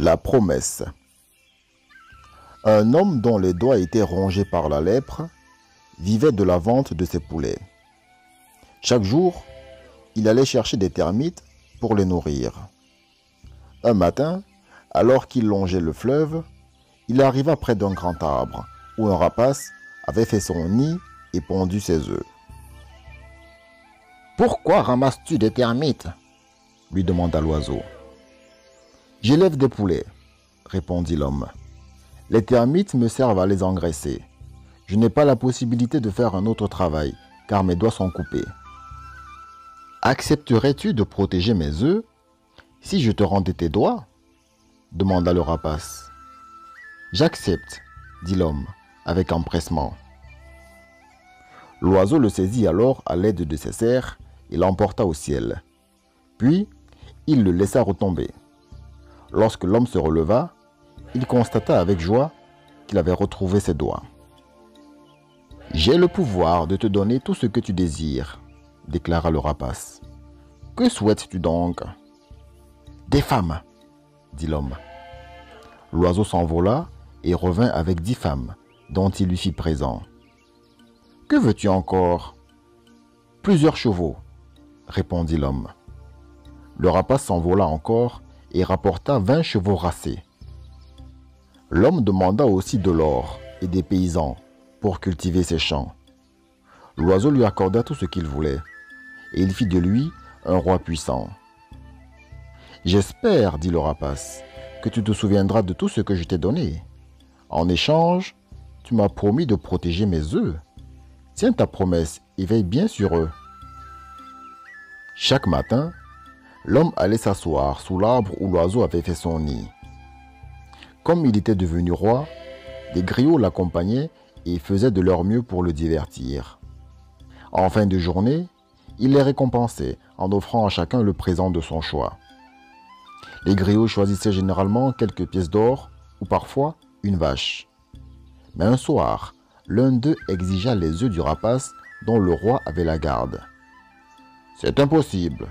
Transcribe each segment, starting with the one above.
La promesse. Un homme dont les doigts étaient rongés par la lèpre vivait de la vente de ses poulets. Chaque jour, il allait chercher des termites pour les nourrir. Un matin, alors qu'il longeait le fleuve, il arriva près d'un grand arbre où un rapace avait fait son nid et pondu ses œufs. « Pourquoi ramasses-tu des termites ?» lui demanda l'oiseau. « J'élève des poulets, » répondit l'homme. « Les termites me servent à les engraisser. Je n'ai pas la possibilité de faire un autre travail, car mes doigts sont coupés. Accepterais-tu de protéger mes œufs si je te rendais tes doigts ?» demanda le rapace. « J'accepte, » dit l'homme, avec empressement. L'oiseau le saisit alors à l'aide de ses serres et l'emporta au ciel. Puis, il le laissa retomber. Lorsque l'homme se releva, il constata avec joie qu'il avait retrouvé ses doigts. « J'ai le pouvoir de te donner tout ce que tu désires, » déclara le rapace. « Que souhaites-tu donc ?»« Des femmes, » dit l'homme. L'oiseau s'envola et revint avec 10 femmes, dont il lui fit présent. « Que veux-tu encore ?»« Plusieurs chevaux, » répondit l'homme. Le rapace s'envola encore et rapporta 20 chevaux racés. L'homme demanda aussi de l'or et des paysans pour cultiver ses champs. L'oiseau lui accorda tout ce qu'il voulait, et il fit de lui un roi puissant. « J'espère, » dit le rapace, « que tu te souviendras de tout ce que je t'ai donné. En échange, tu m'as promis de protéger mes œufs. Tiens ta promesse et veille bien sur eux. » Chaque matin, l'homme allait s'asseoir sous l'arbre où l'oiseau avait fait son nid. Comme il était devenu roi, des griots l'accompagnaient et faisaient de leur mieux pour le divertir. En fin de journée, il les récompensait en offrant à chacun le présent de son choix. Les griots choisissaient généralement quelques pièces d'or ou parfois une vache. Mais un soir, l'un d'eux exigea les œufs du rapace dont le roi avait la garde. « C'est impossible, »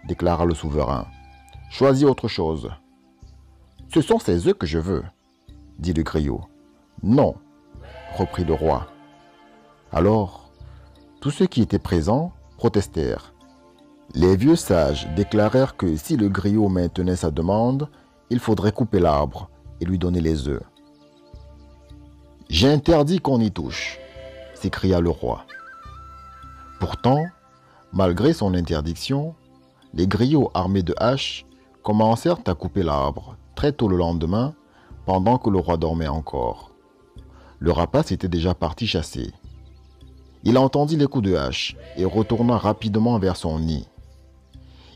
déclara le souverain. « Choisis autre chose. »« Ce sont ces œufs que je veux, » dit le griot. « Non, » reprit le roi. Alors, tous ceux qui étaient présents protestèrent. Les vieux sages déclarèrent que si le griot maintenait sa demande, il faudrait couper l'arbre et lui donner les œufs. « J'interdis qu'on y touche, » s'écria le roi. Pourtant, malgré son interdiction, les griots armés de haches commencèrent à couper l'arbre très tôt le lendemain, pendant que le roi dormait encore. Le rapace était déjà parti chasser. Il entendit les coups de hache et retourna rapidement vers son nid.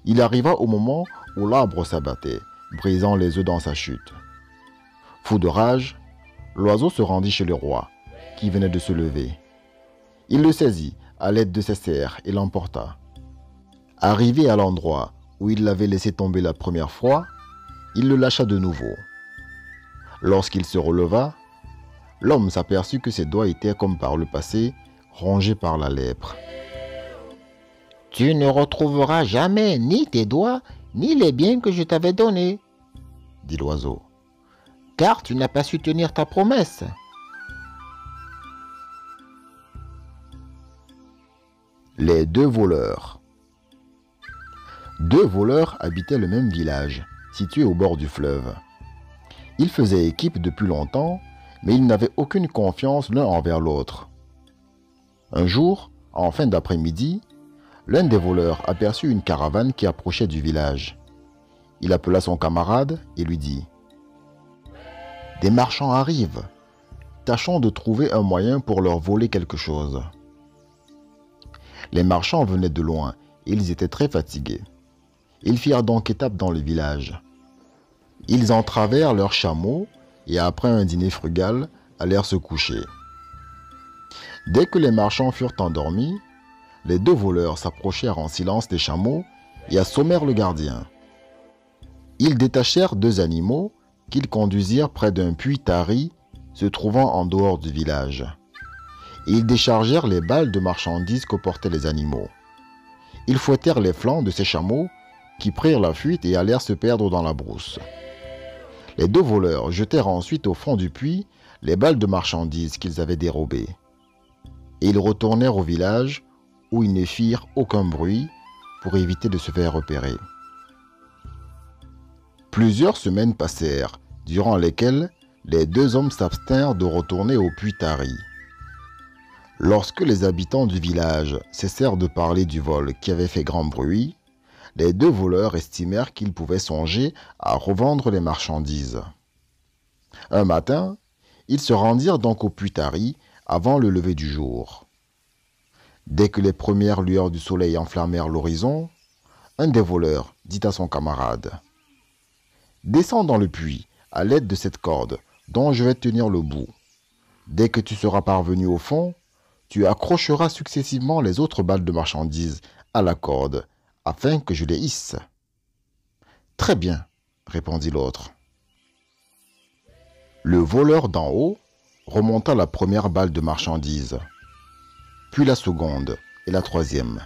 Il arriva au moment où l'arbre s'abattait, brisant les œufs dans sa chute. Fou de rage, l'oiseau se rendit chez le roi, qui venait de se lever. Il le saisit à l'aide de ses serres et l'emporta. Arrivé à l'endroit où il l'avait laissé tomber la première fois, il le lâcha de nouveau. Lorsqu'il se releva, l'homme s'aperçut que ses doigts étaient comme par le passé, rongés par la lèpre. « Tu ne retrouveras jamais ni tes doigts, ni les biens que je t'avais donnés, » dit l'oiseau, « car tu n'as pas su tenir ta promesse. » Les 2 voleurs. 2 voleurs habitaient le même village, situé au bord du fleuve. Ils faisaient équipe depuis longtemps, mais ils n'avaient aucune confiance l'un envers l'autre. Un jour, en fin d'après-midi, l'un des voleurs aperçut une caravane qui approchait du village. Il appela son camarade et lui dit « Des marchands arrivent. Tâchons de trouver un moyen pour leur voler quelque chose. » Les marchands venaient de loin et ils étaient très fatigués. Ils firent donc étape dans le village. Ils entravèrent leurs chameaux et après un dîner frugal, allèrent se coucher. Dès que les marchands furent endormis, les 2 voleurs s'approchèrent en silence des chameaux et assommèrent le gardien. Ils détachèrent 2 animaux qu'ils conduisirent près d'un puits tari se trouvant en dehors du village. Et ils déchargèrent les balles de marchandises que portaient les animaux. Ils fouettèrent les flancs de ces chameaux qui prirent la fuite et allèrent se perdre dans la brousse. Les deux voleurs jetèrent ensuite au fond du puits les balles de marchandises qu'ils avaient dérobées. Et ils retournèrent au village où ils ne firent aucun bruit pour éviter de se faire repérer. Plusieurs semaines passèrent, durant lesquelles les deux hommes s'abstinrent de retourner au puits tari. Lorsque les habitants du village cessèrent de parler du vol qui avait fait grand bruit, les deux voleurs estimèrent qu'ils pouvaient songer à revendre les marchandises. Un matin, ils se rendirent donc au puits tari avant le lever du jour. Dès que les premières lueurs du soleil enflammèrent l'horizon, un des voleurs dit à son camarade : « Descends dans le puits à l'aide de cette corde dont je vais tenir le bout. Dès que tu seras parvenu au fond, tu accrocheras successivement les autres balles de marchandises à la corde, afin que je les hisse. »« Très bien, » répondit l'autre. Le voleur d'en haut remonta la première balle de marchandise, puis la seconde et la troisième.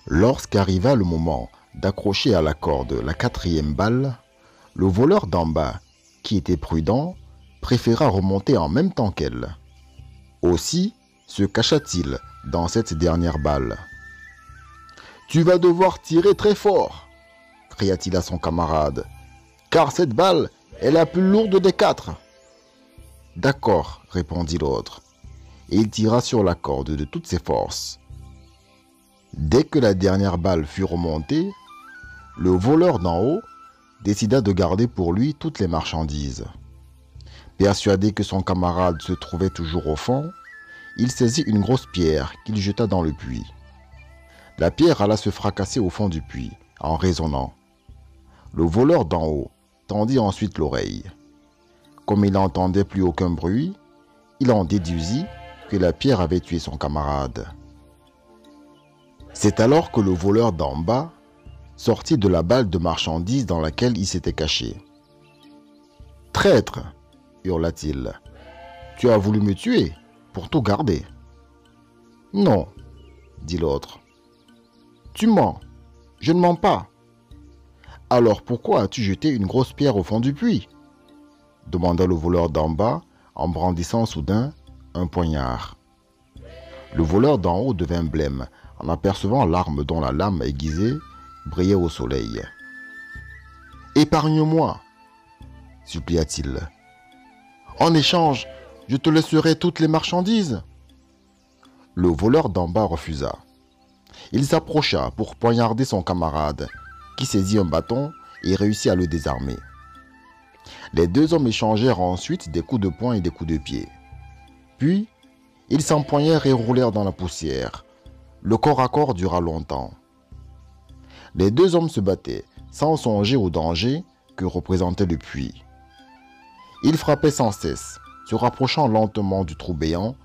Lorsqu'arriva le moment d'accrocher à la corde la quatrième balle, le voleur d'en bas, qui était prudent, préféra remonter en même temps qu'elle. Aussi se cacha-t-il dans cette dernière balle. « Tu vas devoir tirer très fort !» cria-t-il à son camarade, « car cette balle est la plus lourde des quatre. »« D'accord, » répondit l'autre, et il tira sur la corde de toutes ses forces. Dès que la dernière balle fut remontée, le voleur d'en haut décida de garder pour lui toutes les marchandises. Persuadé que son camarade se trouvait toujours au fond, il saisit une grosse pierre qu'il jeta dans le puits. La pierre alla se fracasser au fond du puits, en résonnant. Le voleur d'en haut tendit ensuite l'oreille. Comme il n'entendait plus aucun bruit, il en déduisit que la pierre avait tué son camarade. C'est alors que le voleur d'en bas sortit de la balle de marchandises dans laquelle il s'était caché. « Traître !» hurla-t-il. « Tu as voulu me tuer pour tout garder. »« Non, » dit l'autre. « Tu mens. Je ne mens pas. »« Alors pourquoi as-tu jeté une grosse pierre au fond du puits ?» demanda le voleur d'en bas en brandissant soudain un poignard. Le voleur d'en haut devint blême en apercevant l'arme dont la lame aiguisée brillait au soleil. « Épargne-moi » supplia-t-il. « En échange, je te laisserai toutes les marchandises. » Le voleur d'en bas refusa. Il s'approcha pour poignarder son camarade, qui saisit un bâton et réussit à le désarmer. Les deux hommes échangèrent ensuite des coups de poing et des coups de pied. Puis, ils s'empoignèrent et roulèrent dans la poussière. Le corps à corps dura longtemps. Les deux hommes se battaient, sans songer au danger que représentait le puits. Ils frappaient sans cesse, se rapprochant lentement du trou béant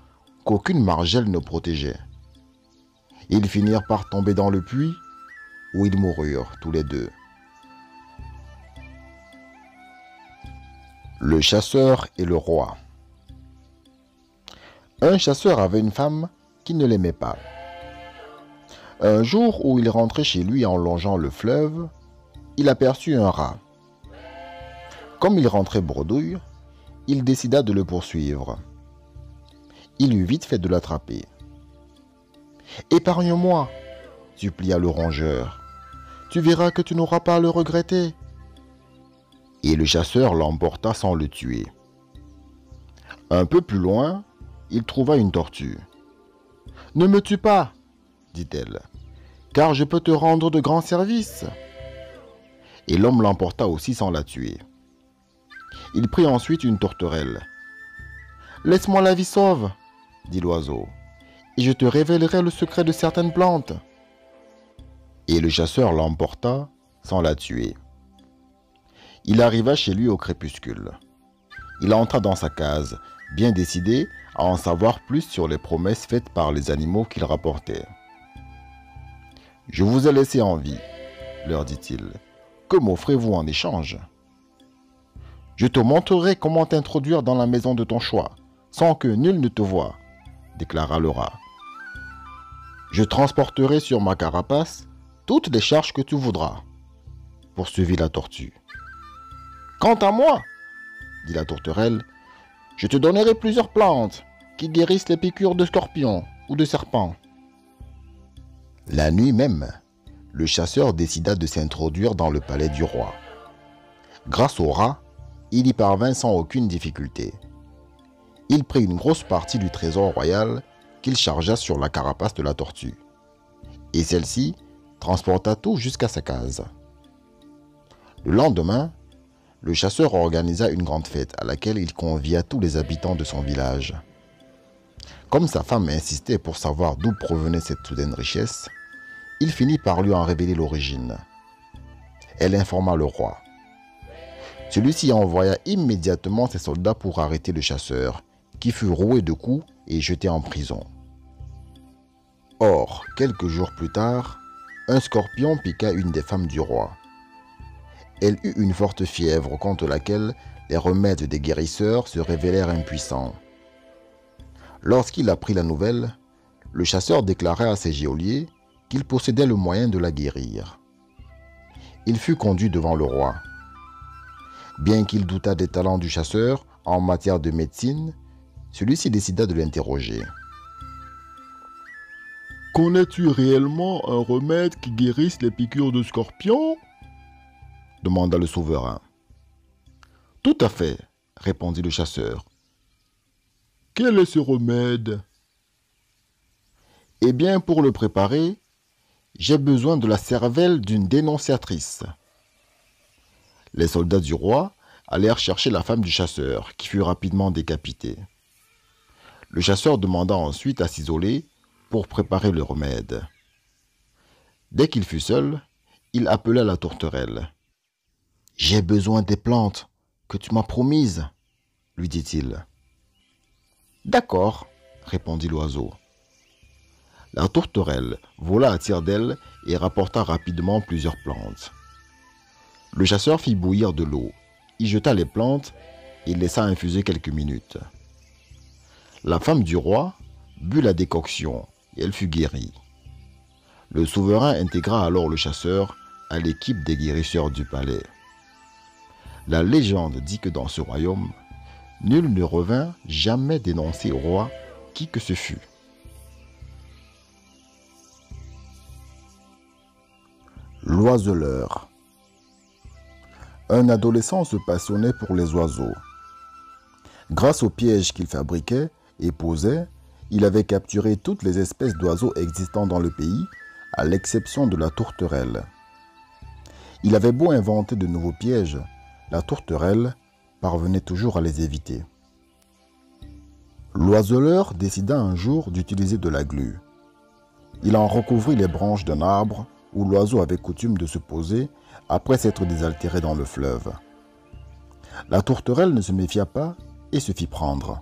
qu'aucune margelle ne protégeait. Ils finirent par tomber dans le puits, où ils moururent tous les deux. Le chasseur et le roi. Un chasseur avait une femme qui ne l'aimait pas. Un jour où il rentrait chez lui en longeant le fleuve, il aperçut un rat. Comme il rentrait bredouille, il décida de le poursuivre. Il eut vite fait de l'attraper. « Épargne-moi » supplia le rongeur. « Tu verras que tu n'auras pas à le regretter. » Et le chasseur l'emporta sans le tuer. Un peu plus loin, il trouva une tortue. « Ne me tue pas » dit-elle, « car je peux te rendre de grands services. » Et l'homme l'emporta aussi sans la tuer. Il prit ensuite une tourterelle. « Laisse-moi la vie sauve, » dit l'oiseau, « et je te révélerai le secret de certaines plantes. » Et le chasseur l'emporta sans la tuer. Il arriva chez lui au crépuscule. Il entra dans sa case, bien décidé à en savoir plus sur les promesses faites par les animaux qu'il rapportait. « Je vous ai laissé en vie, » leur dit-il. « Que m'offrez-vous en échange ? » « Je te montrerai comment t'introduire dans la maison de ton choix, sans que nul ne te voie, » déclara le rat. « Je transporterai sur ma carapace toutes les charges que tu voudras, » poursuivit la tortue. Quant à moi, dit la tourterelle, je te donnerai plusieurs plantes qui guérissent les piqûres de scorpions ou de serpents. La nuit même, le chasseur décida de s'introduire dans le palais du roi. Grâce au rat, il y parvint sans aucune difficulté. Il prit une grosse partie du trésor royal qu'il chargea sur la carapace de la tortue. Et celle-ci transporta tout jusqu'à sa case. Le lendemain, le chasseur organisa une grande fête à laquelle il convia tous les habitants de son village. Comme sa femme insistait pour savoir d'où provenait cette soudaine richesse, il finit par lui en révéler l'origine. Elle informa le roi. Celui-ci envoya immédiatement ses soldats pour arrêter le chasseur, qui fut roué de coups et jeté en prison. Or, quelques jours plus tard, un scorpion piqua une des femmes du roi. Elle eut une forte fièvre contre laquelle les remèdes des guérisseurs se révélèrent impuissants. Lorsqu'il apprit la nouvelle, le chasseur déclara à ses geôliers qu'il possédait le moyen de la guérir. Il fut conduit devant le roi. Bien qu'il doutât des talents du chasseur en matière de médecine, celui-ci décida de l'interroger. « Connais-tu réellement un remède qui guérisse les piqûres de scorpions ?» demanda le souverain. « Tout à fait, » répondit le chasseur. « Quel est ce remède ?»« Eh bien, pour le préparer, j'ai besoin de la cervelle d'une dénonciatrice. » Les soldats du roi allèrent chercher la femme du chasseur, qui fut rapidement décapitée. Le chasseur demanda ensuite à s'isoler pour préparer le remède. Dès qu'il fut seul, il appela la tourterelle. « J'ai besoin des plantes que tu m'as promises, » lui dit-il. « D'accord, » répondit l'oiseau. La tourterelle vola à tire-d'aile et rapporta rapidement plusieurs plantes. Le chasseur fit bouillir de l'eau, y jeta les plantes et laissa infuser quelques minutes. La femme du roi but la décoction et elle fut guérie. Le souverain intégra alors le chasseur à l'équipe des guérisseurs du palais. La légende dit que dans ce royaume, nul ne revint jamais dénoncer au roi qui que ce fût. L'oiseleur. Un adolescent se passionnait pour les oiseaux. Grâce aux pièges qu'il fabriquait et posait, il avait capturé toutes les espèces d'oiseaux existant dans le pays, à l'exception de la tourterelle. Il avait beau inventer de nouveaux pièges, la tourterelle parvenait toujours à les éviter. L'oiseleur décida un jour d'utiliser de la glu. Il en recouvrit les branches d'un arbre où l'oiseau avait coutume de se poser après s'être désaltéré dans le fleuve. La tourterelle ne se méfia pas et se fit prendre.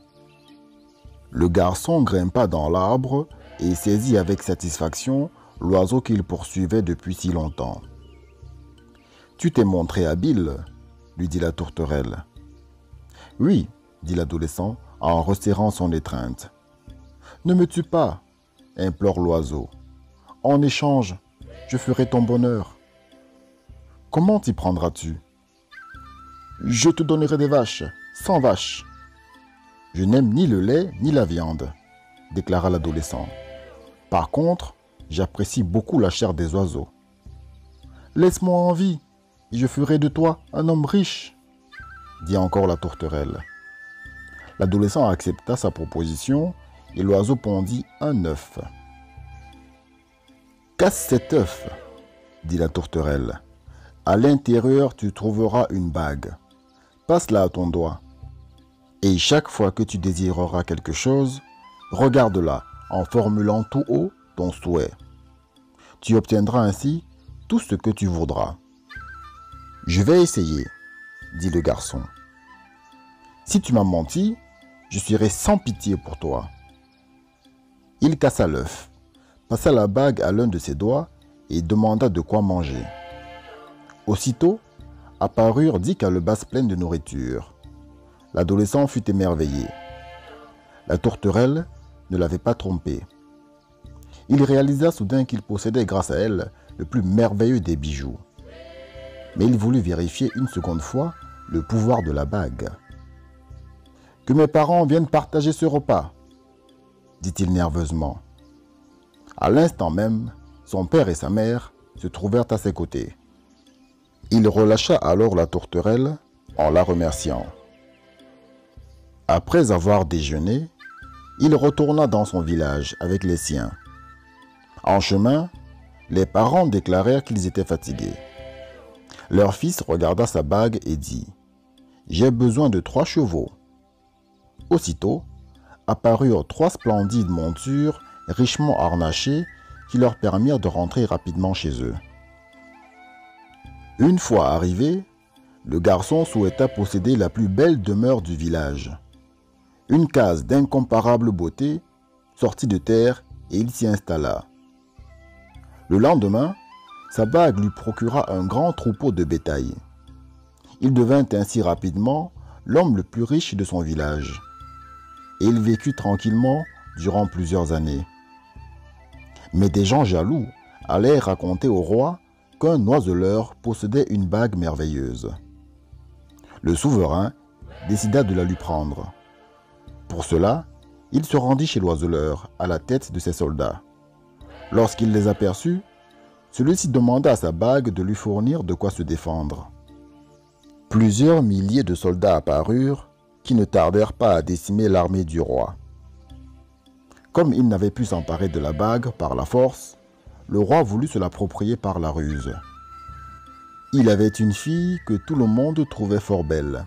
Le garçon grimpa dans l'arbre et saisit avec satisfaction l'oiseau qu'il poursuivait depuis si longtemps. « Tu t'es montré habile » lui dit la tourterelle. « Oui, » dit l'adolescent en resserrant son étreinte. « Ne me tue pas, » implore l'oiseau. « En échange, je ferai ton bonheur. »« Comment t'y prendras-tu ?»« Je te donnerai des vaches, 100 vaches. »« Je n'aime ni le lait ni la viande, » déclara l'adolescent. « Par contre, j'apprécie beaucoup la chair des oiseaux. »« Laisse-moi en vie, et je ferai de toi un homme riche, » dit encore la tourterelle. L'adolescent accepta sa proposition et l'oiseau pondit un œuf. « Casse cet œuf, » dit la tourterelle. « À l'intérieur, tu trouveras une bague. Passe-la à ton doigt. Et chaque fois que tu désireras quelque chose, regarde-la en formulant tout haut ton souhait. Tu obtiendras ainsi tout ce que tu voudras. »« Je vais essayer, » dit le garçon. « Si tu m'as menti, je serai sans pitié pour toi. » Il cassa l'œuf, passa la bague à l'un de ses doigts et demanda de quoi manger. Aussitôt, apparurent 10 calebasses pleines de nourriture. L'adolescent fut émerveillé. La tourterelle ne l'avait pas trompé. Il réalisa soudain qu'il possédait grâce à elle le plus merveilleux des bijoux. Mais il voulut vérifier une seconde fois le pouvoir de la bague. « Que mes parents viennent partager ce repas !» dit-il nerveusement. À l'instant même, son père et sa mère se trouvèrent à ses côtés. Il relâcha alors la tourterelle en la remerciant. Après avoir déjeuné, il retourna dans son village avec les siens. En chemin, les parents déclarèrent qu'ils étaient fatigués. Leur fils regarda sa bague et dit « J'ai besoin de 3 chevaux. » Aussitôt, apparurent 3 splendides montures richement harnachées qui leur permirent de rentrer rapidement chez eux. Une fois arrivé, le garçon souhaita posséder la plus belle demeure du village. Une case d'incomparable beauté sortit de terre et il s'y installa. Le lendemain, sa bague lui procura un grand troupeau de bétail. Il devint ainsi rapidement l'homme le plus riche de son village. Et il vécut tranquillement durant plusieurs années. Mais des gens jaloux allèrent raconter au roi qu'un oiseleur possédait une bague merveilleuse. Le souverain décida de la lui prendre. Pour cela, il se rendit chez l'oiseleur à la tête de ses soldats. Lorsqu'il les aperçut, celui-ci demanda à sa bague de lui fournir de quoi se défendre. Plusieurs milliers de soldats apparurent qui ne tardèrent pas à décimer l'armée du roi. Comme il n'avait pu s'emparer de la bague par la force, le roi voulut se l'approprier par la ruse. Il avait une fille que tout le monde trouvait fort belle.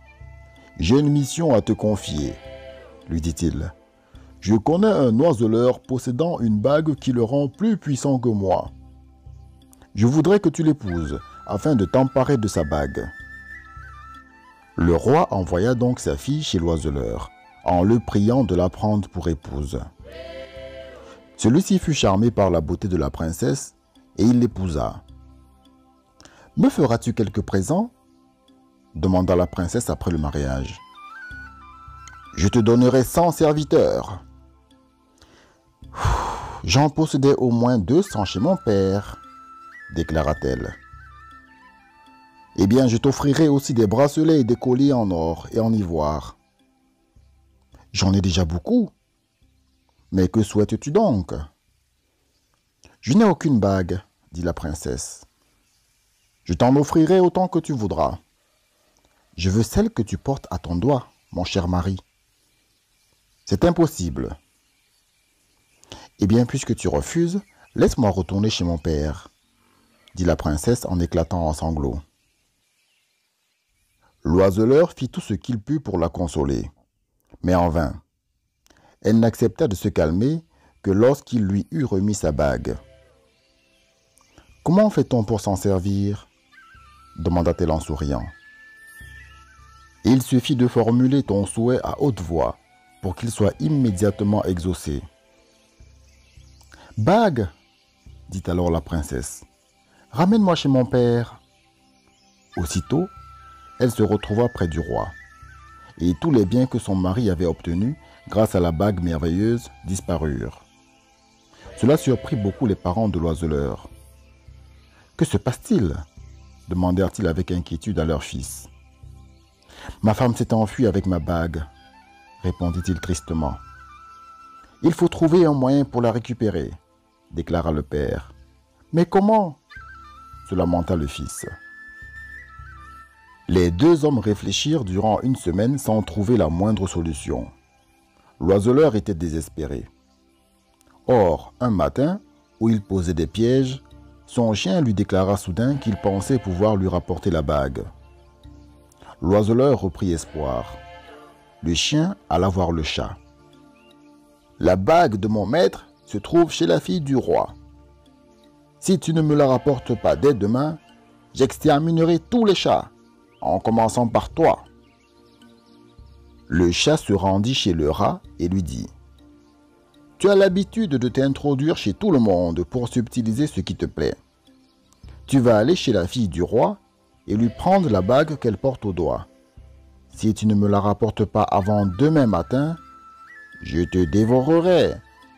« J'ai une mission à te confier, » lui dit-il. « Je connais un oiseleur possédant une bague qui le rend plus puissant que moi. Je voudrais que tu l'épouses afin de t'emparer de sa bague. » Le roi envoya donc sa fille chez l'oiseleur, en le priant de la prendre pour épouse. Celui-ci fut charmé par la beauté de la princesse et il l'épousa. « Me feras-tu quelques présents ?» demanda la princesse après le mariage. « Je te donnerai 100 serviteurs. »« J'en possédais au moins 200 chez mon père, » déclara-t-elle. « Eh bien, je t'offrirai aussi des bracelets et des colliers en or et en ivoire. »« J'en ai déjà beaucoup. Mais que souhaites-tu donc ?»« Je n'ai aucune bague, » dit la princesse. « Je t'en offrirai autant que tu voudras. Je veux celle que tu portes à ton doigt, mon cher mari. »« C'est impossible. »« Eh bien, puisque tu refuses, laisse-moi retourner chez mon père, » dit la princesse en éclatant en sanglots. L'oiseleur fit tout ce qu'il put pour la consoler, mais en vain. Elle n'accepta de se calmer que lorsqu'il lui eut remis sa bague. « Comment fait-on pour s'en servir ?» demanda-t-elle en souriant. « Il suffit de formuler ton souhait à haute voix pour qu'il soit immédiatement exaucé. »« Bague !» dit alors la princesse. « Ramène-moi chez mon père. » Aussitôt, elle se retrouva près du roi, et tous les biens que son mari avait obtenus grâce à la bague merveilleuse disparurent. Cela surprit beaucoup les parents de l'oiseleur. « Que se passe-t-il » demandèrent-ils avec inquiétude à leur fils. « Ma femme s'est enfuie avec ma bague, » répondit-il tristement. « Il faut trouver un moyen pour la récupérer, » déclara le père. « Mais comment ?» se lamenta le fils. Les 2 hommes réfléchirent durant une semaine sans trouver la moindre solution. L'oiseleur était désespéré. Or, un matin, où il posait des pièges, son chien lui déclara soudain qu'il pensait pouvoir lui rapporter la bague. L'oiseleur reprit espoir. Le chien alla voir le chat. « La bague de mon maître se trouve chez la fille du roi. Si tu ne me la rapportes pas dès demain, j'exterminerai tous les chats, en commençant par toi. » Le chat se rendit chez le rat et lui dit « Tu as l'habitude de t'introduire chez tout le monde pour subtiliser ce qui te plaît. Tu vas aller chez la fille du roi et lui prendre la bague qu'elle porte au doigt. Si tu ne me la rapportes pas avant demain matin, je te dévorerai,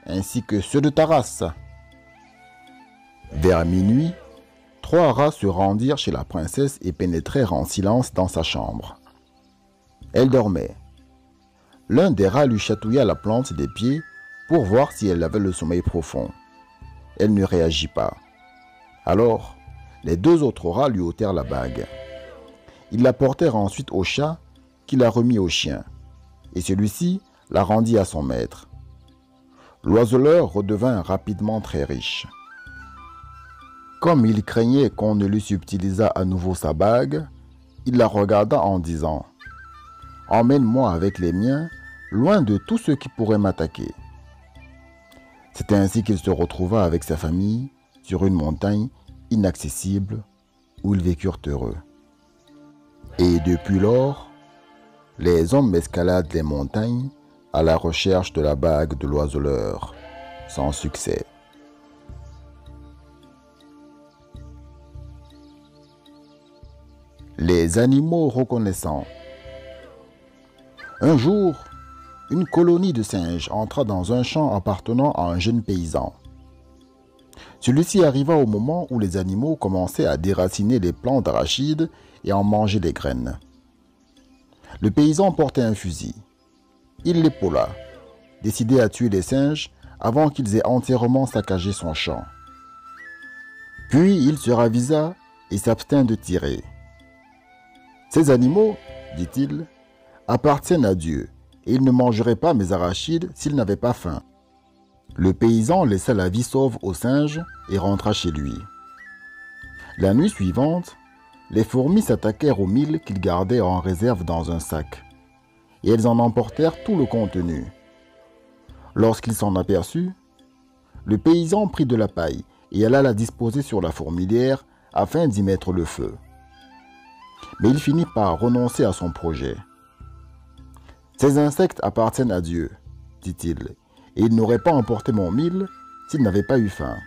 ainsi que ceux de ta race. » Vers minuit, 3 rats se rendirent chez la princesse et pénétrèrent en silence dans sa chambre. Elle dormait. L'un des rats lui chatouilla la plante des pieds pour voir si elle avait le sommeil profond. Elle ne réagit pas. Alors, les 2 autres rats lui ôtèrent la bague. Ils la portèrent ensuite au chat qui la remit au chien, et celui-ci la rendit à son maître. L'oiseleur redevint rapidement très riche. Comme il craignait qu'on ne lui subtilisât à nouveau sa bague, il la regarda en disant « Emmène-moi avec les miens, loin de tous ceux qui pourraient m'attaquer. » C'est ainsi qu'il se retrouva avec sa famille sur une montagne inaccessible où ils vécurent heureux. Et depuis lors, les hommes escaladent les montagnes à la recherche de la bague de l'oiseleur, sans succès. Les animaux reconnaissants. Un jour, une colonie de singes entra dans un champ appartenant à un jeune paysan. Celui-ci arriva au moment où les animaux commençaient à déraciner les plants d'arachides et à en manger les graines. Le paysan portait un fusil. Il l'épaula, décidé à tuer les singes avant qu'ils aient entièrement saccagé son champ. Puis il se ravisa et s'abstint de tirer. « Ces animaux, dit-il, appartiennent à Dieu, et ils ne mangeraient pas mes arachides s'ils n'avaient pas faim. » Le paysan laissa la vie sauve aux singes et rentra chez lui. La nuit suivante, les fourmis s'attaquèrent aux mil qu'il gardait en réserve dans un sac, et elles en emportèrent tout le contenu. Lorsqu'il s'en aperçut, le paysan prit de la paille et alla la disposer sur la fourmilière afin d'y mettre le feu. Mais il finit par renoncer à son projet. « Ces insectes appartiennent à Dieu, dit-il, et il n'aurait pas emporté mon mil s'il n'avait pas eu faim. »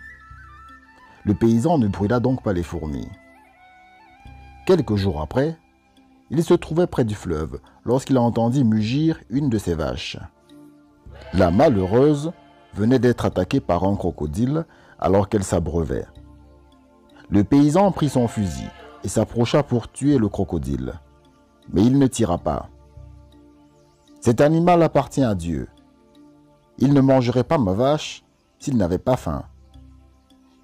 Le paysan ne brûla donc pas les fourmis. Quelques jours après, il se trouvait près du fleuve lorsqu'il entendit mugir une de ses vaches. La malheureuse venait d'être attaquée par un crocodile alors qu'elle s'abreuvait. Le paysan prit son fusil et s'approcha pour tuer le crocodile, mais il ne tira pas. « Cet animal appartient à Dieu. Il ne mangerait pas ma vache s'il n'avait pas faim. »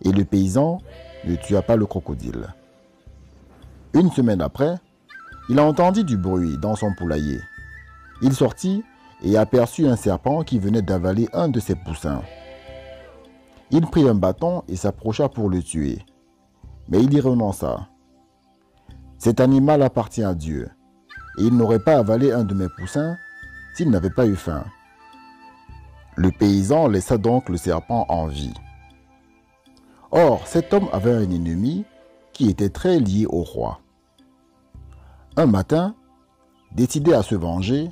Et le paysan ne tua pas le crocodile. Une semaine après, il entendit du bruit dans son poulailler. Il sortit et aperçut un serpent qui venait d'avaler un de ses poussins. Il prit un bâton et s'approcha pour le tuer, mais il y renonça. « Cet animal appartient à Dieu, et il n'aurait pas avalé un de mes poussins s'il n'avait pas eu faim. » Le paysan laissa donc le serpent en vie. Or, cet homme avait un ennemi qui était très lié au roi. Un matin, décidé à se venger,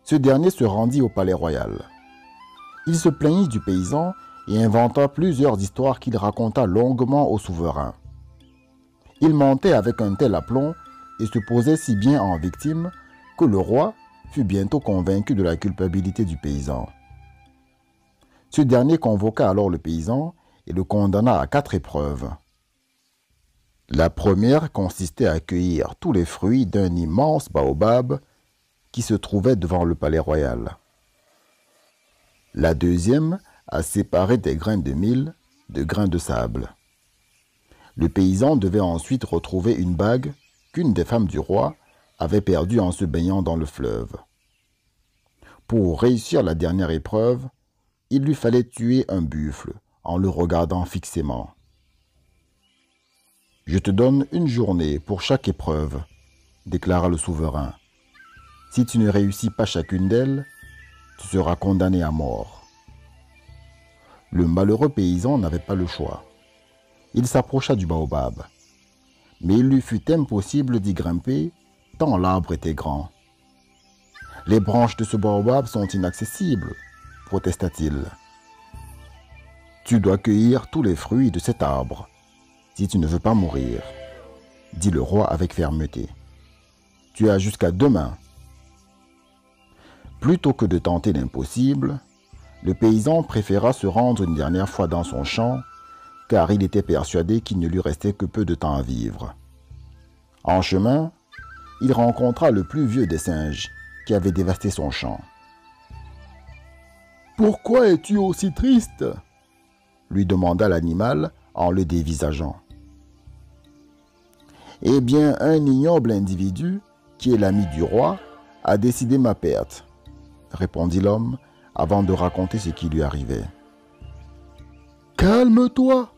ce dernier se rendit au palais royal. Il se plaignit du paysan et inventa plusieurs histoires qu'il raconta longuement au souverain. Il mentait avec un tel aplomb et se posait si bien en victime que le roi fut bientôt convaincu de la culpabilité du paysan. Ce dernier convoqua alors le paysan et le condamna à 4 épreuves. La première consistait à cueillir tous les fruits d'un immense baobab qui se trouvait devant le palais royal. La deuxième, à séparer des grains de mil de grains de sable. Le paysan devait ensuite retrouver une bague qu'une des femmes du roi avait perdue en se baignant dans le fleuve. Pour réussir la dernière épreuve, il lui fallait tuer un buffle en le regardant fixement. « Je te donne une journée pour chaque épreuve, » déclara le souverain. « Si tu ne réussis pas chacune d'elles, tu seras condamné à mort. » Le malheureux paysan n'avait pas le choix. Il s'approcha du baobab, mais il lui fut impossible d'y grimper tant l'arbre était grand. « Les branches de ce baobab sont inaccessibles, » protesta-t-il. « Tu dois cueillir tous les fruits de cet arbre, si tu ne veux pas mourir, » dit le roi avec fermeté. « Tu as jusqu'à demain. » Plutôt que de tenter l'impossible, le paysan préféra se rendre une dernière fois dans son champ, car il était persuadé qu'il ne lui restait que peu de temps à vivre. En chemin, il rencontra le plus vieux des singes qui avait dévasté son champ. « Pourquoi es-tu aussi triste ?» lui demanda l'animal en le dévisageant. « Eh bien, un ignoble individu, qui est l'ami du roi, a décidé ma perte, » répondit l'homme avant de raconter ce qui lui arrivait. « Calme-toi, »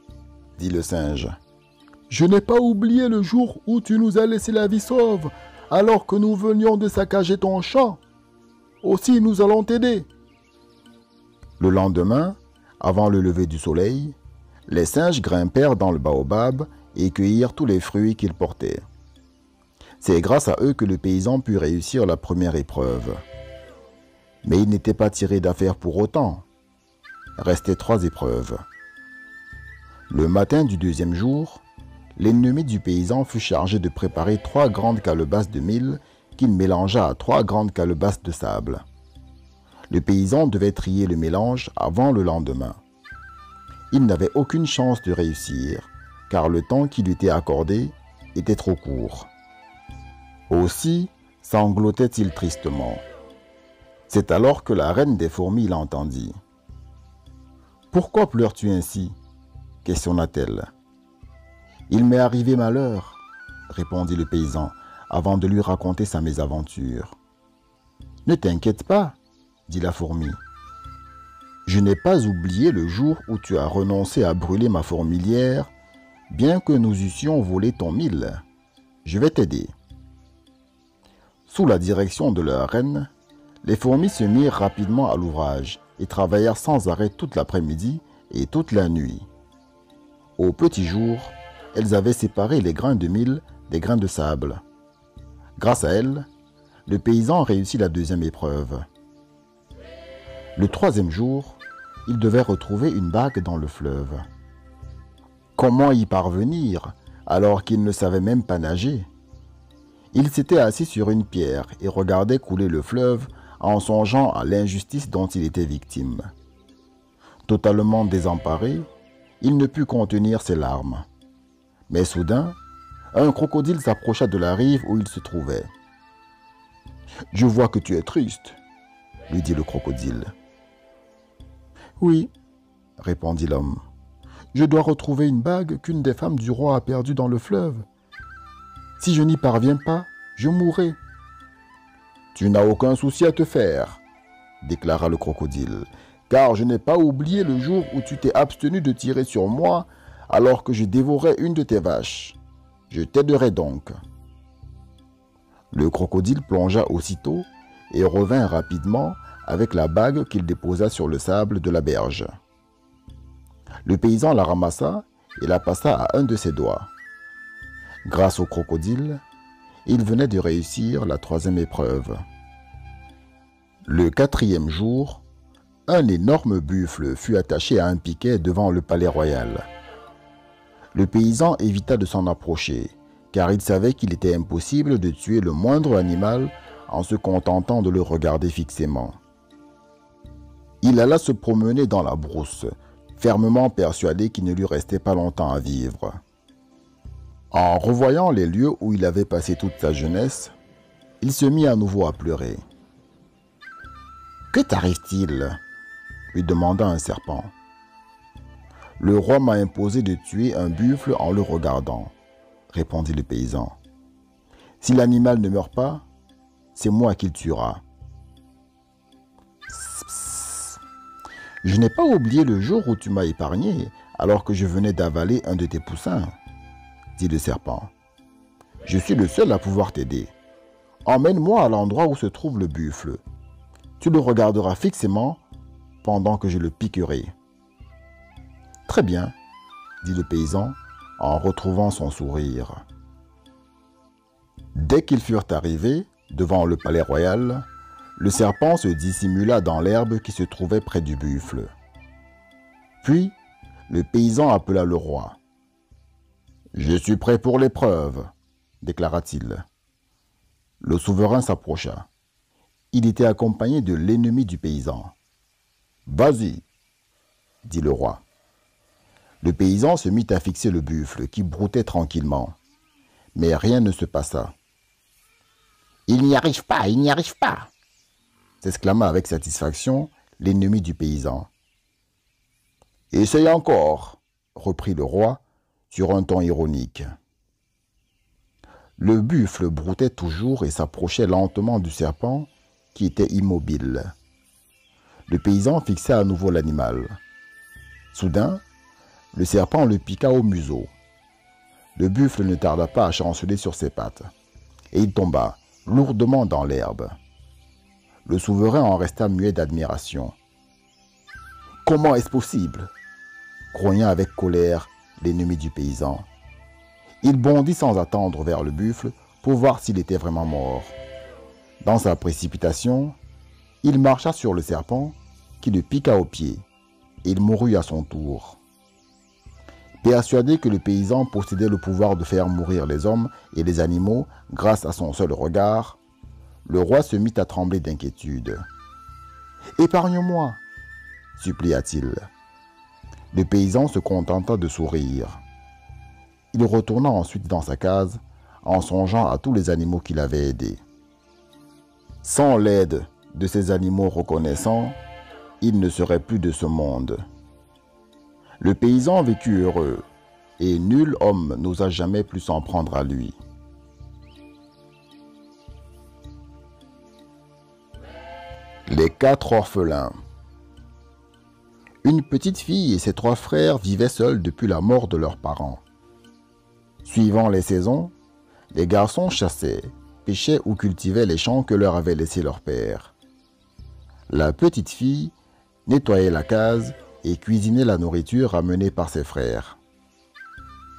dit le singe. « Je n'ai pas oublié le jour où tu nous as laissé la vie sauve alors que nous venions de saccager ton champ. Aussi nous allons t'aider. » Le lendemain, avant le lever du soleil, les singes grimpèrent dans le baobab et cueillirent tous les fruits qu'ils portaient. C'est grâce à eux que le paysan put réussir la première épreuve. Mais il n'était pas tiré d'affaire pour autant. Restaient 3 épreuves. Le matin du 2e jour, l'ennemi du paysan fut chargé de préparer 3 grandes calebasses de mil qu'il mélangea à 3 grandes calebasses de sable. Le paysan devait trier le mélange avant le lendemain. Il n'avait aucune chance de réussir, car le temps qui lui était accordé était trop court. Aussi sanglotait-il tristement. C'est alors que la reine des fourmis l'entendit. « Pourquoi pleures-tu ainsi ?» questionna-t-elle. « Il m'est arrivé malheur, » répondit le paysan avant de lui raconter sa mésaventure. « Ne t'inquiète pas, » dit la fourmi. « Je n'ai pas oublié le jour où tu as renoncé à brûler ma fourmilière, bien que nous eussions volé ton mil. Je vais t'aider. » Sous la direction de leur reine, les fourmis se mirent rapidement à l'ouvrage et travaillèrent sans arrêt toute l'après-midi et toute la nuit. Au petit jour, elles avaient séparé les grains de mil des grains de sable. Grâce à elles, le paysan réussit la 2e épreuve. Le 3e jour, il devait retrouver une bague dans le fleuve. Comment y parvenir alors qu'il ne savait même pas nager? Il s'était assis sur une pierre et regardait couler le fleuve en songeant à l'injustice dont il était victime. Totalement désemparé, il ne put contenir ses larmes. Mais soudain, un crocodile s'approcha de la rive où il se trouvait. « Je vois que tu es triste, » lui dit le crocodile. « Oui, » répondit l'homme. « Je dois retrouver une bague qu'une des femmes du roi a perdue dans le fleuve. Si je n'y parviens pas, je mourrai. »« Tu n'as aucun souci à te faire, » déclara le crocodile, « car je n'ai pas oublié le jour où tu t'es abstenu de tirer sur moi alors que je dévorais une de tes vaches. Je t'aiderai donc. » Le crocodile plongea aussitôt et revint rapidement avec la bague qu'il déposa sur le sable de la berge. Le paysan la ramassa et la passa à un de ses doigts. Grâce au crocodile, il venait de réussir la 3e épreuve. Le 4e jour, un énorme buffle fut attaché à un piquet devant le palais royal. Le paysan évita de s'en approcher, car il savait qu'il était impossible de tuer le moindre animal en se contentant de le regarder fixement. Il alla se promener dans la brousse, fermement persuadé qu'il ne lui restait pas longtemps à vivre. En revoyant les lieux où il avait passé toute sa jeunesse, il se mit à nouveau à pleurer. « Que t'arrive-t-il » lui demanda un serpent. « Le roi m'a imposé de tuer un buffle en le regardant, » répondit le paysan. « Si l'animal ne meurt pas, c'est moi qu'il tuera. »« Je n'ai pas oublié le jour où tu m'as épargné alors que je venais d'avaler un de tes poussins, » dit le serpent. « Je suis le seul à pouvoir t'aider. Emmène-moi à l'endroit où se trouve le buffle. Tu le regarderas fixement pendant que je le piquerai. »« Très bien, » dit le paysan en retrouvant son sourire. Dès qu'ils furent arrivés devant le palais royal, le serpent se dissimula dans l'herbe qui se trouvait près du buffle. Puis, le paysan appela le roi. « Je suis prêt pour l'épreuve, » déclara-t-il. Le souverain s'approcha. Il était accompagné de l'ennemi du paysan. « Vas-y, » dit le roi. Le paysan se mit à fixer le buffle qui broutait tranquillement. Mais rien ne se passa. « Il n'y arrive pas, il n'y arrive pas !» s'exclama avec satisfaction l'ennemi du paysan. « Essaye encore !» reprit le roi sur un ton ironique. Le buffle broutait toujours et s'approchait lentement du serpent qui était immobile. Le paysan fixa à nouveau l'animal. Soudain, le serpent le piqua au museau. Le buffle ne tarda pas à chanceler sur ses pattes, et il tomba lourdement dans l'herbe. Le souverain en resta muet d'admiration. « Comment est-ce possible ?» grogna avec colère l'ennemi du paysan. Il bondit sans attendre vers le buffle pour voir s'il était vraiment mort. Dans sa précipitation, il marcha sur le serpent qui le piqua au pied, et il mourut à son tour. Persuadé que le paysan possédait le pouvoir de faire mourir les hommes et les animaux grâce à son seul regard, le roi se mit à trembler d'inquiétude. « Épargne-moi » supplia-t-il. Le paysan se contenta de sourire. Il retourna ensuite dans sa case en songeant à tous les animaux qu'il avait aidés. Sans l'aide de ces animaux reconnaissants, il ne serait plus de ce monde. Le paysan vécut heureux, et nul homme n'osa jamais plus s'en prendre à lui. Les 4 orphelins. Une petite fille et ses 3 frères vivaient seuls depuis la mort de leurs parents. Suivant les saisons, les garçons chassaient, pêchaient ou cultivaient les champs que leur avait laissés leur père. La petite fille nettoyait la case et cuisinait la nourriture amenée par ses frères.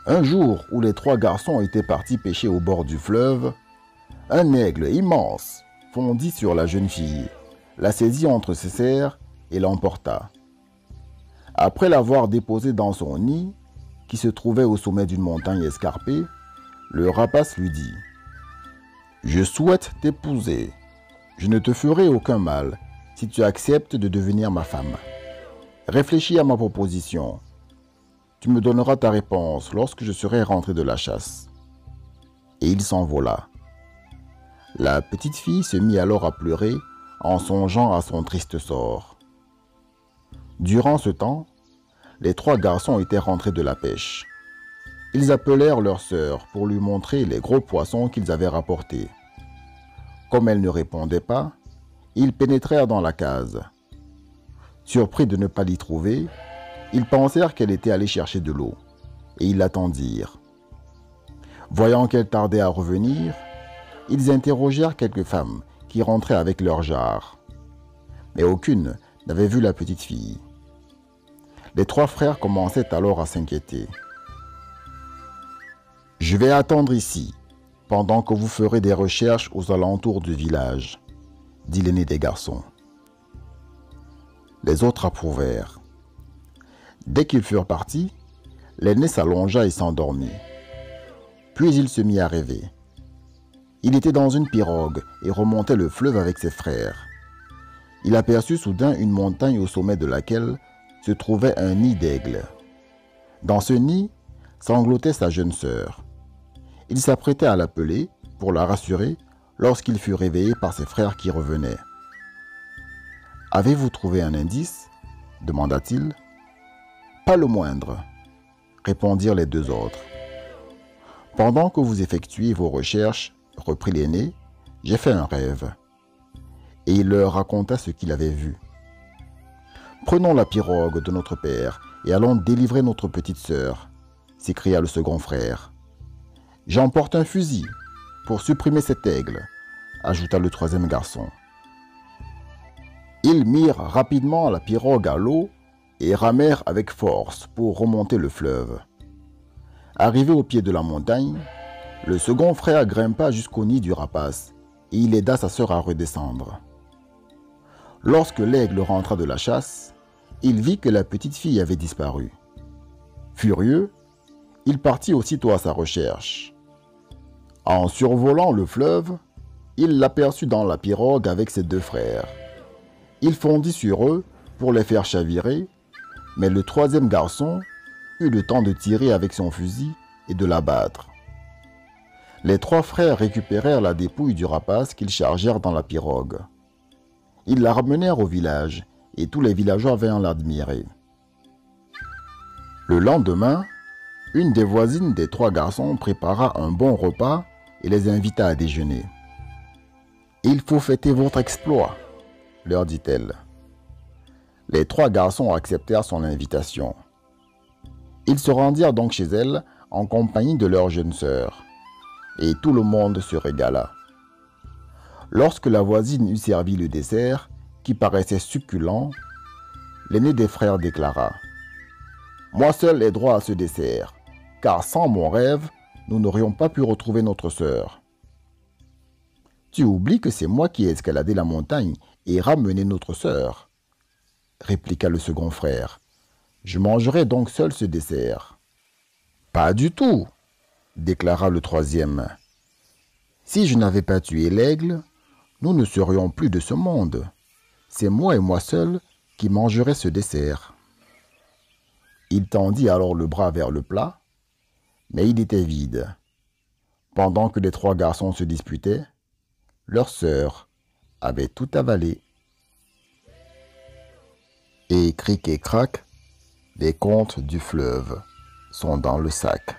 Un jour où les 3 garçons étaient partis pêcher au bord du fleuve, un aigle immense fondit sur la jeune fille, la saisit entre ses serres et l'emporta. Après l'avoir déposée dans son nid, qui se trouvait au sommet d'une montagne escarpée, le rapace lui dit « Je souhaite t'épouser. Je ne te ferai aucun mal si tu acceptes de devenir ma femme. Réfléchis à ma proposition. Tu me donneras ta réponse lorsque je serai rentré de la chasse. » Et il s'envola. La petite fille se mit alors à pleurer en songeant à son triste sort. Durant ce temps, les 3 garçons étaient rentrés de la pêche. Ils appelèrent leur sœur pour lui montrer les gros poissons qu'ils avaient rapportés. Comme elle ne répondait pas, ils pénétrèrent dans la case. Surpris de ne pas l'y trouver, ils pensèrent qu'elle était allée chercher de l'eau, et ils l'attendirent. Voyant qu'elle tardait à revenir, ils interrogèrent quelques femmes qui rentraient avec leurs jarres. Mais aucune n'avait vu la petite fille. Les 3 frères commençaient alors à s'inquiéter. « Je vais attendre ici, pendant que vous ferez des recherches aux alentours du village, » dit l'aîné des garçons. Les autres approuvèrent. Dès qu'ils furent partis, l'aîné s'allongea et s'endormit. Puis il se mit à rêver. Il était dans une pirogue et remontait le fleuve avec ses frères. Il aperçut soudain une montagne au sommet de laquelle se trouvait un nid d'aigle. Dans ce nid sanglotait sa jeune sœur. Il s'apprêtait à l'appeler pour la rassurer lorsqu'il fut réveillé par ses frères qui revenaient. « Avez-vous trouvé un indice ?» demanda-t-il. « Pas le moindre, » répondirent les 2 autres. « Pendant que vous effectuiez vos recherches, reprit l'aîné, j'ai fait un rêve. » Et il leur raconta ce qu'il avait vu. « Prenons la pirogue de notre père et allons délivrer notre petite sœur, » s'écria le second frère. « J'emporte un fusil pour supprimer cet aigle, » ajouta le 3e garçon. Ils mirent rapidement la pirogue à l'eau et ramèrent avec force pour remonter le fleuve. Arrivé au pied de la montagne, le second frère grimpa jusqu'au nid du rapace et il aida sa sœur à redescendre. Lorsque l'aigle rentra de la chasse, il vit que la petite fille avait disparu. Furieux, il partit aussitôt à sa recherche. En survolant le fleuve, il l'aperçut dans la pirogue avec ses 2 frères. Il fondit sur eux pour les faire chavirer, mais le 3e garçon, eut le temps de tirer avec son fusil et de l'abattre. Les 3 frères récupérèrent la dépouille du rapace qu'ils chargèrent dans la pirogue. Ils la ramenèrent au village et tous les villageois vinrent l'admirer. Le lendemain, une des voisines des 3 garçons prépara un bon repas et les invita à déjeuner. « Il faut fêter votre exploit », leur dit-elle. Les 3 garçons acceptèrent son invitation. Ils se rendirent donc chez elle en compagnie de leur jeune sœur, et tout le monde se régala. Lorsque la voisine eut servi le dessert, qui paraissait succulent, l'aîné des frères déclara « Moi seul ai droit à ce dessert, car sans mon rêve, nous n'aurions pas pu retrouver notre sœur. » « Tu oublies que c'est moi qui ai escaladé la montagne et ramené notre sœur, » répliqua le second frère. « Je mangerai donc seul ce dessert. »« Pas du tout, » déclara le troisième. « Si je n'avais pas tué l'aigle, nous ne serions plus de ce monde. C'est moi et moi seul qui mangerai ce dessert. » Il tendit alors le bras vers le plat, mais il était vide. Pendant que les 3 garçons se disputaient, leur sœur avait tout avalé. Et cric et crac, les contes du fleuve sont dans le sac.